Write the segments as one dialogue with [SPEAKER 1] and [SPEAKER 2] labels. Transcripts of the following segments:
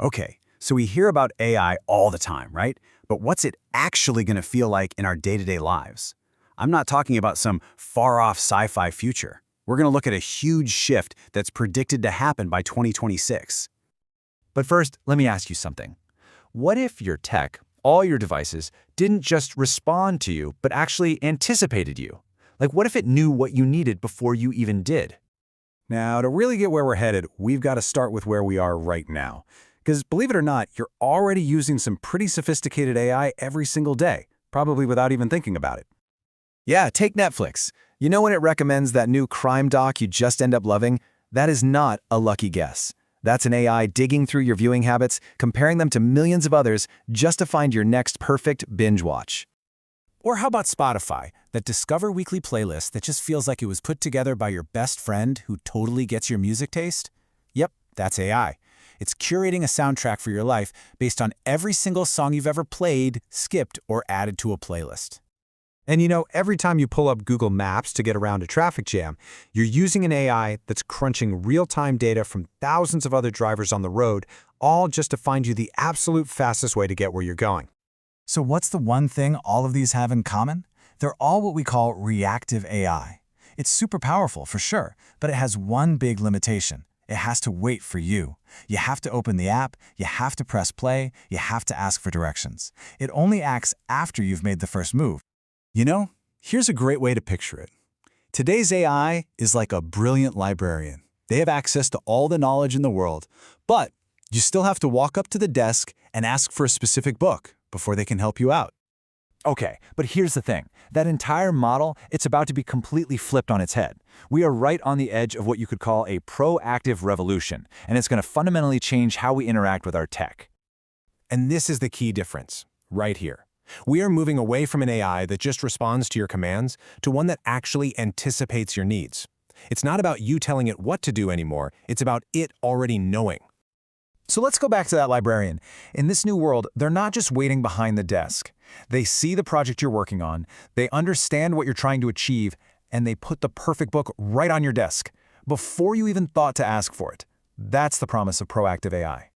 [SPEAKER 1] Okay, so we hear about AI all the time, right? But what's it actually going to feel like in our day-to-day lives? I'm not talking about some far-off sci-fi future. We're going to look at a huge shift that's predicted to happen by 2026.
[SPEAKER 2] But first, let me ask you something. What if your tech, all your devices, didn't just respond to you, but actually anticipated you? Like, what if it knew what you needed before you even did?
[SPEAKER 1] Now, to really get where we're headed, we've got to start with where we are right now. Because believe it or not, you're already using some pretty sophisticated AI every single day, probably without even thinking about it.
[SPEAKER 3] Yeah, take Netflix. You know when it recommends that new crime doc you just end up loving? That is not a lucky guess. That's an AI digging through your viewing habits, comparing them to millions of others just to find your next perfect binge watch.
[SPEAKER 1] Or how about Spotify, that Discover Weekly playlist that just feels like it was put together by your best friend who totally gets your music taste? Yep, that's AI. It's curating a soundtrack for your life based on every single song you've ever played, skipped, or added to a playlist.
[SPEAKER 4] And you know, every time you pull up Google Maps to get around a traffic jam, you're using an AI that's crunching real-time data from thousands of other drivers on the road, all just to find you the absolute fastest way to get where you're going.
[SPEAKER 5] So what's the one thing all of these have in common? They're all what we call reactive AI. It's super powerful for sure, but it has one big limitation. It has to wait for you. You have to open the app, you have to press play, you have to ask for directions. It only acts after you've made the first move.
[SPEAKER 1] You know, here's a great way to picture it. Today's AI is like a brilliant librarian. They have access to all the knowledge in the world, but you still have to walk up to the desk and ask for a specific book before they can help you out.
[SPEAKER 2] Okay, but here's the thing. That entire model, it's about to be completely flipped on its head. We are right on the edge of what you could call a proactive revolution, and it's going to fundamentally change how we interact with our tech.
[SPEAKER 6] And this is the key difference, right here. We are moving away from an AI that just responds to your commands to one that actually anticipates your needs. It's not about you telling it what to do anymore, it's about it already knowing.
[SPEAKER 3] So let's go back to that librarian. In this new world, they're not just waiting behind the desk. They see the project you're working on, they understand what you're trying to achieve, and they put the perfect book right on your desk before you even thought to ask for it. That's the promise of proactive AI.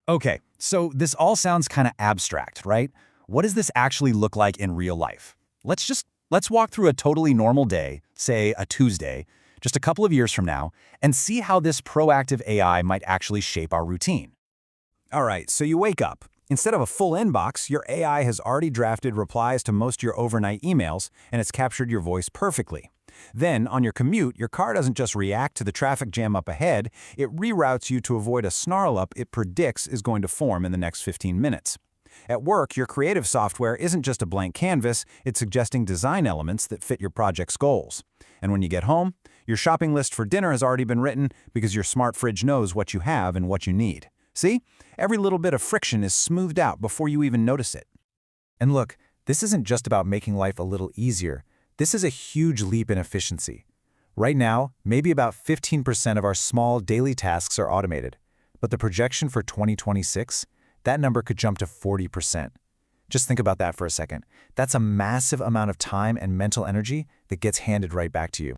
[SPEAKER 2] Okay, so this all sounds kind of abstract, right? What does this actually look like in real life? Let's walk through a totally normal day, say a Tuesday, just a couple of years from now, and see how this proactive AI might actually shape our routine.
[SPEAKER 1] All right, so you wake up. Instead of a full inbox, your AI has already drafted replies to most of your overnight emails, and it's captured your voice perfectly. Then, on your commute, your car doesn't just react to the traffic jam up ahead, it reroutes you to avoid a snarl-up it predicts is going to form in the next 15 minutes. At work, your creative software isn't just a blank canvas, it's suggesting design elements that fit your project's goals. And when you get home, your shopping list for dinner has already been written because your smart fridge knows what you have and what you need. See? Every little bit of friction is smoothed out before you even notice it.
[SPEAKER 3] And look, this isn't just about making life a little easier. This is a huge leap in efficiency. Right now, maybe about 15% of our small daily tasks are automated. But the projection for 2026? That number could jump to 40%. Just think about that for a second. That's a massive amount of time and mental energy that gets handed right back to you.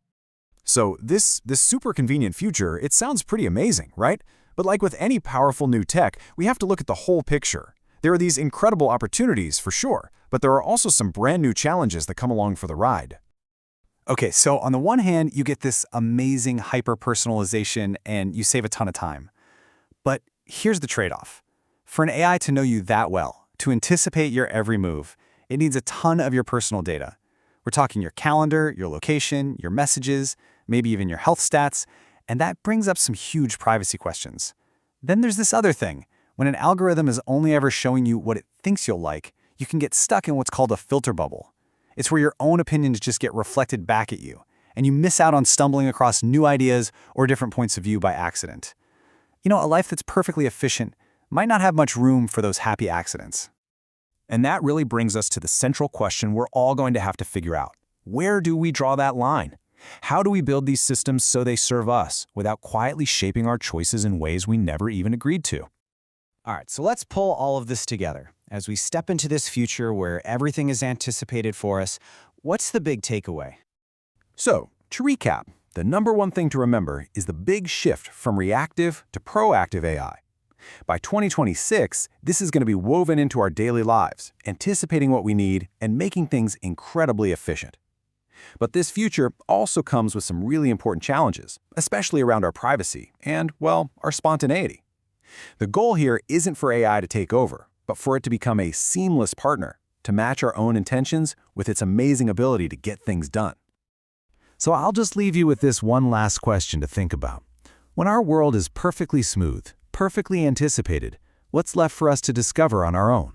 [SPEAKER 1] So this super convenient future, it sounds pretty amazing, right? But like with any powerful new tech, we have to look at the whole picture. There are these incredible opportunities for sure, but there are also some brand new challenges that come along for the ride. Okay, so on the one hand, you get this amazing hyper-personalization and you save a ton of time. But here's the trade-off. For an AI to know you that well, to anticipate your every move, it needs a ton of your personal data. We're talking your calendar, your location, your messages, maybe even your health stats, and that brings up some huge privacy questions. Then there's this other thing. When an algorithm is only ever showing you what it thinks you'll like, you can get stuck in what's called a filter bubble. It's where your own opinions just get reflected back at you, and you miss out on stumbling across new ideas or different points of view by accident. You know, a life that's perfectly efficient might not have much room for those happy accidents. And that really brings us to the central question we're all going to have to figure out. Where do we draw that line? How do we build these systems so they serve us without quietly shaping our choices in ways we never even agreed to?
[SPEAKER 7] All right, so let's pull all of this together. As we step into this future where everything is anticipated for us, what's the big takeaway?
[SPEAKER 1] So, to recap, the number one thing to remember is the big shift from reactive to proactive AI.
[SPEAKER 2] By 2026, this is going to be woven into our daily lives, anticipating what we need and making things incredibly efficient. But this future also comes with some really important challenges, especially around our privacy and, well, our spontaneity. The goal here isn't for AI to take over, but for it to become a seamless partner, to match our own intentions with its amazing ability to get things done.
[SPEAKER 3] So I'll just leave you with this one last question to think about. When our world is perfectly smooth, perfectly anticipated, what's left for us to discover on our own?